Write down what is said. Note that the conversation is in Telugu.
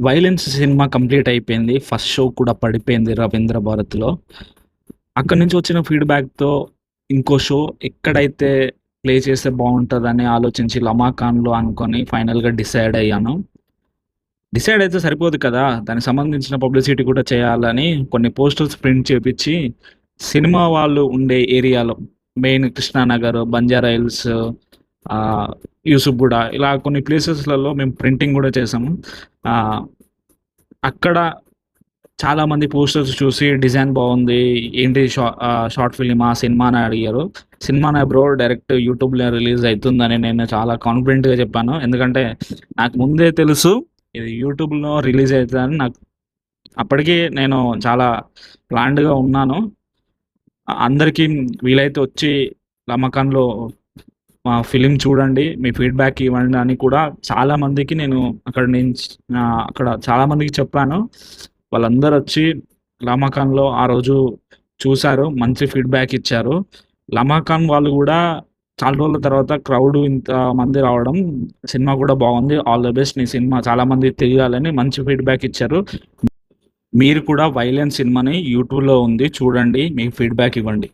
వైలెన్స్ సినిమా కంప్లీట్ అయిపోయింది. ఫస్ట్ షో కూడా పడిపోయింది రవీంద్ర భారతిలో. అక్కడి నుంచి వచ్చిన ఫీడ్‌బ్యాక్‌తో ఇంకో షో ఎక్కడైతే ప్లే చేస్తే బావుంటదని ఆలోచించి 'లమాకాన్‌లో' అనుకోని ఫైనల్‌గా డిసైడ్ అయ్యాను. డిసైడ్ అయితే సరిపోదు కదా! దానికి సంబంధించిన పబ్లిసిటీ కూడా చేయాలని కొన్ని పోస్టర్స్ ప్రింట్ చేపిచ్చి, సినిమా వాళ్ళు ఉండే ఏరియాలో మెయిన్ కృష్ణానగర్, బంజారా హిల్స్, ఆహ్, యూసుఫ్‌గూడ ఇలా కొన్ని ప్లేసెస్‌లలో మేము ప్రింటింగ్ గూడా చేసాము. ఆహ్, అక్కడ చాలామంది పోస్టర్స్ చూసి డిజైన్ బావుంది. ఏంటి షార్ట్ ఫిల్మా? సినిమానా? అడిగారు. సినిమానే బ్రో డైరెక్ట్ యూట్యూబ్‌లో రిలీజ్ అయితుందని నేను చాలా కాన్ఫిడెంట్‌గా చెప్పాను. ఎందుకంటే నాకు ముందే తెలుసు ఇది యూట్యూబ్‌లో రిలీజ్ అయితదని అప్పటికి నేను చాలా ప్లాన్డ్‌గా ఉన్నాను. అందరికీ వీలైతే వచ్చి 'రమకాన్‌లో' ఫిల్మ్ చూడండి. మీ ఫీడ్‌బ్యాక్ ఇవ్వండి అని కూడా చాలామందికి నేను అక్కడ చాలామందికి చెప్పాను. వాళ్ళందరొచ్చి 'రమాకాన్‌లో' ఆ రోజు చూసారు. మంచి ఫీడ్‌బ్యాక్ ఇచ్చారు. 'రమాకాన్' వాళ్ళు గూడా చాలా రోజుల తర్వాత క్రౌడ్ ఇంతమంది రావడం, సినిమా కూడా బాగుంది. ఆల్ ద బెస్ట్ నీ సినిమా చాలా మందికి తెలియాలని మంచి ఫీడ్‌బ్యాక్ ఇచ్చారు. మీరు కూడా 'వైలెన్స్' సినిమాని యూట్యూబ్‌లో ఉంది చూడండి. మీ ఫీడ్‌బ్యాక్ ఇవ్వండి.